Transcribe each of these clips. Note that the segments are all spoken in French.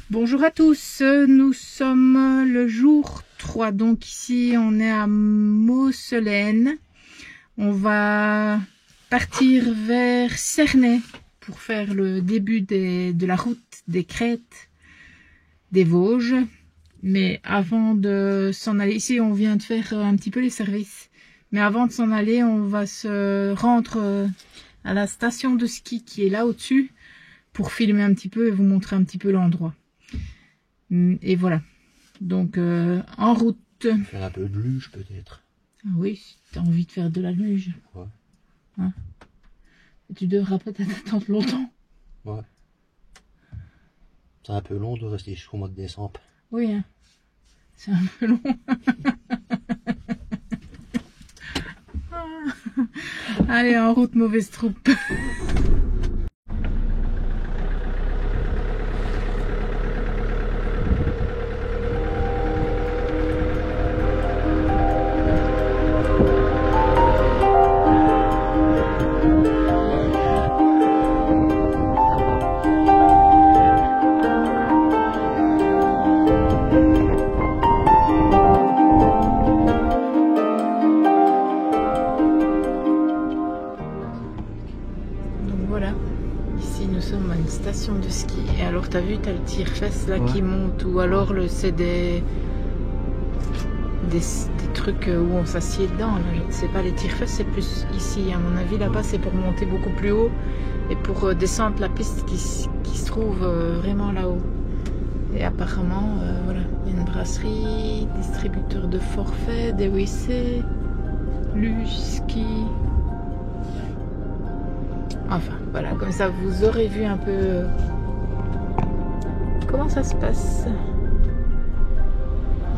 Bonjour à tous, nous sommes le jour 3, donc ici on est à Mosselaine. On va partir vers Cernay pour faire le début de la route des Crêtes des Vosges. Mais avant de s'en aller, ici on vient de faire un petit peu les services. Mais avant de s'en aller, on va se rendre à la station de ski qui est là au-dessus pour filmer un petit peu et vous montrer un petit peu l'endroit. Et voilà, donc en route. Faire un peu de luge peut-être. Ah oui, si tu as envie de faire de la luge. Ouais. Hein? Tu devras peut-être attendre longtemps. Ouais. C'est un peu long de rester jusqu'au mois de décembre. Oui, hein. C'est un peu long. Allez, en route, mauvaise troupe. De ski. Et alors t'as vu, t'as le tire-fesse là qui monte, ou alors c'est des trucs où on s'assied dedans là. Je ne sais pas, les tire-fesses c'est plus ici à mon avis, là-bas c'est pour monter beaucoup plus haut et pour descendre la piste qui se trouve vraiment là-haut. Et apparemment voilà, il y a une brasserie, distributeur de forfait, des WC, luge, ski. Enfin, voilà, comme ça vous aurez vu un peu comment ça se passe.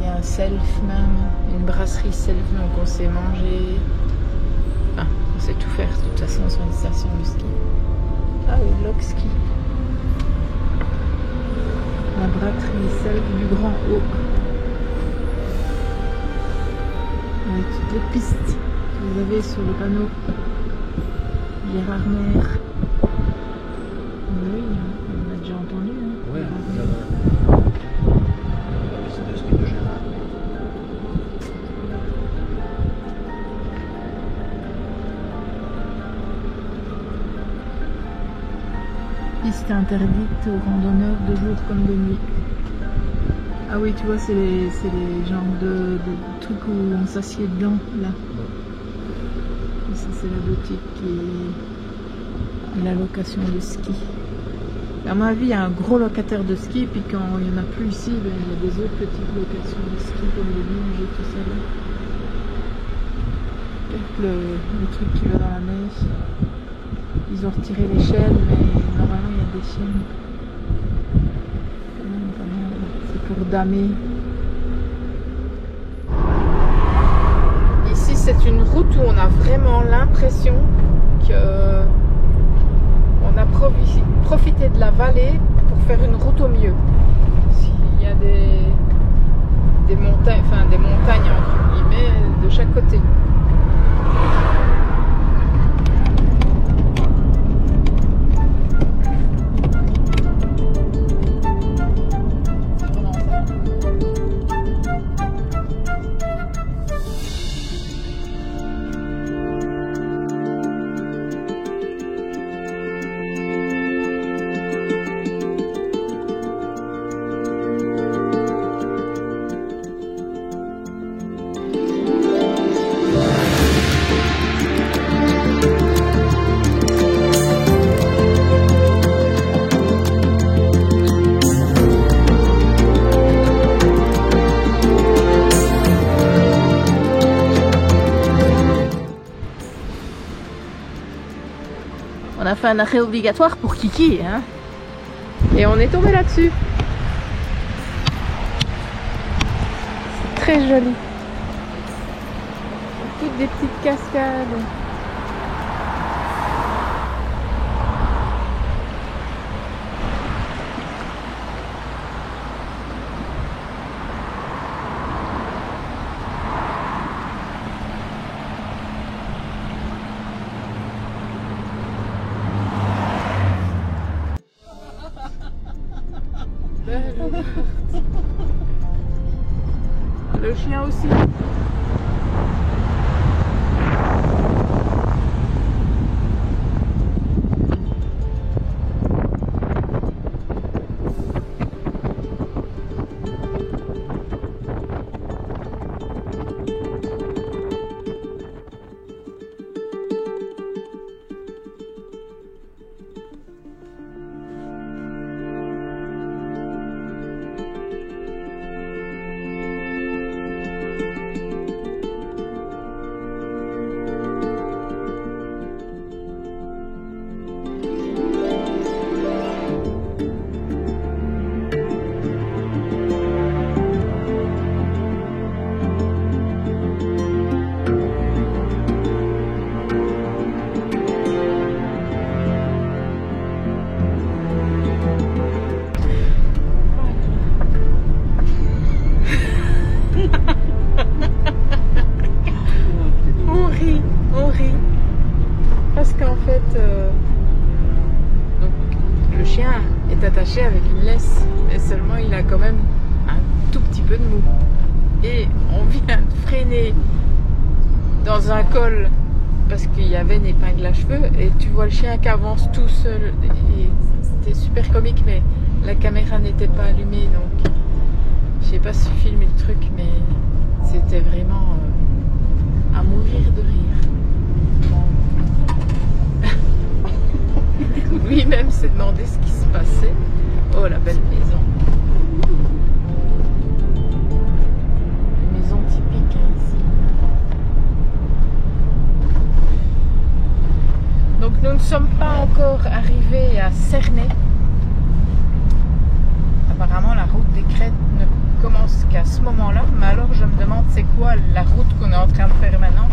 Il y a un self même, une brasserie self, donc on sait manger. Enfin, on sait tout faire de toute façon sur une station de ski. Ah oui, Lock Ski. La brasserie self du Grand Haut. Avec toutes les pistes que vous avez sur le panneau. Gérard Mer. Oui, on a déjà entendu. Hein, ouais, c'est de ski de Gérard. Piste interdite aux randonneurs de jour comme de nuit. Ah oui, tu vois, c'est les genres de trucs où on s'assied dedans, là. Et ça, c'est la boutique et la location de ski. À mon avis, il y a un gros locataire de ski, puis quand il n'y en a plus ici, ben, il y a des autres petites locations de ski comme les luges et tout ça. Le truc qui va dans la neige. Ils ont retiré les chaînes, mais normalement il y a des chaînes. C'est pour damer. Ici, c'est une route où on a vraiment l'impression que on a profité de la vallée pour faire une route au milieu. Il y a des montagnes, enfin des montagnes entre guillemets de chaque côté. On a fait un arrêt obligatoire pour Kiki, hein. Et on est tombé là-dessus. C'est très joli. Toutes des petites cascades. chien aussi. Parce qu'en fait, donc, le chien est attaché avec une laisse, mais seulement il a quand même un tout petit peu de mou. Et on vient de freiner dans un col parce qu'il y avait une épingle à cheveux et tu vois le chien qui avance tout seul. C'était super comique, mais la caméra n'était pas allumée, donc je sais pas si filmer le truc, mais c'était vraiment à mourir de rire. Lui-même s'est demandé ce qui se passait. Oh, la belle maison. Une maison typique ici. Donc nous ne sommes pas encore arrivés à Cernay. Apparemment la route des Crêtes ne commence qu'à ce moment-là. Mais alors je me demande c'est quoi la route qu'on est en train de faire maintenant.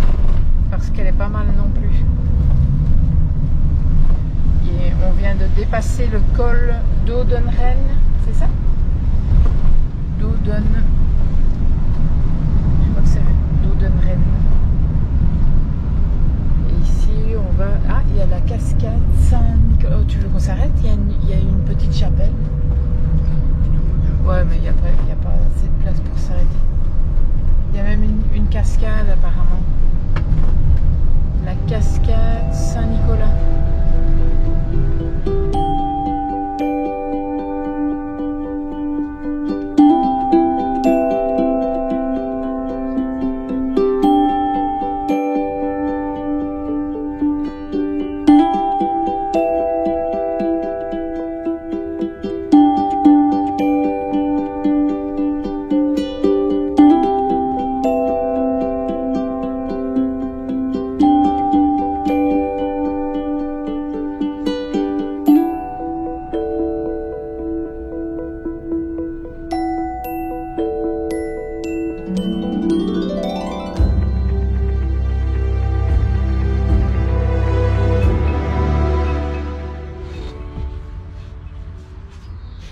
Parce qu'elle est pas mal non plus. Et on vient de dépasser le col d'Oudenrijn, c'est ça? Je crois que c'est d'Oudenrijn. Et ici, on va... Ah, il y a la cascade Saint-Nicolas. Oh, tu veux qu'on s'arrête? Il y a une petite chapelle. Ouais, mais il n'y a pas assez de place pour s'arrêter. Il y a même une cascade apparemment. La cascade Saint-Nicolas.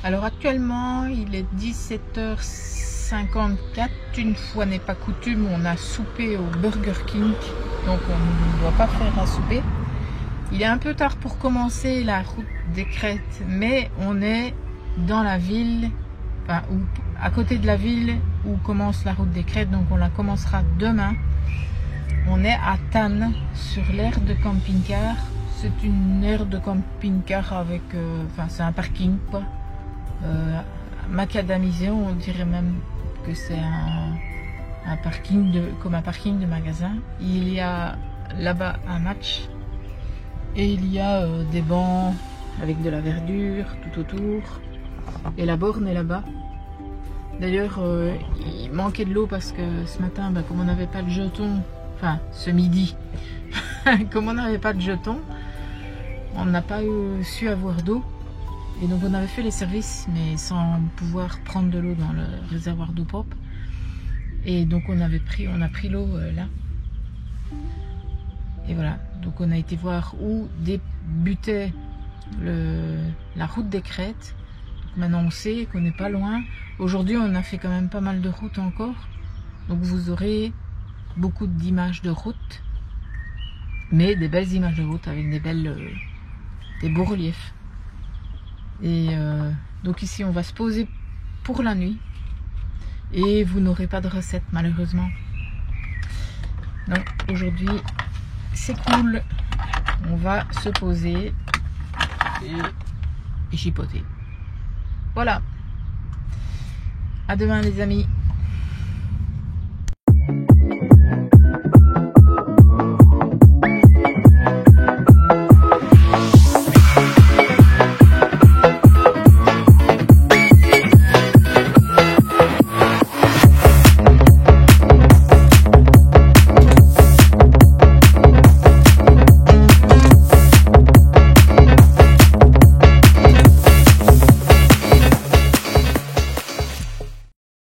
Alors actuellement il est 17h54, une fois n'est pas coutume, on a soupé au Burger King, donc on ne doit pas faire un souper. Il est un peu tard pour commencer la route des Crêtes, mais on est dans la ville, enfin, à côté de la ville où commence la route des Crêtes, donc on la commencera demain. On est à Thann, sur l'aire de camping-car. C'est une aire de camping-car avec, enfin c'est un parking quoi. Macadamisé, on dirait même que c'est un parking comme un parking de magasin. Il y a là-bas un match et il y a des bancs avec de la verdure tout autour et la borne est là-bas. D'ailleurs il manquait de l'eau parce que ce matin comme on n'avait pas de jeton, enfin ce midi comme on n'avait pas de jeton, on n'a pas su avoir d'eau. Et donc on avait fait les services mais sans pouvoir prendre de l'eau dans le réservoir d'eau propre. Et donc on a pris l'eau là. Et voilà, donc on a été voir où débutait la route des Crêtes. Donc maintenant on sait qu'on n'est pas loin. Aujourd'hui on a fait quand même pas mal de routes encore. Donc vous aurez beaucoup d'images de route. Mais des belles images de route avec des beaux reliefs. Et donc ici on va se poser pour la nuit Et vous n'aurez pas de recette malheureusement. Donc aujourd'hui c'est cool. On va se poser et chipoter. Voilà. À demain les amis.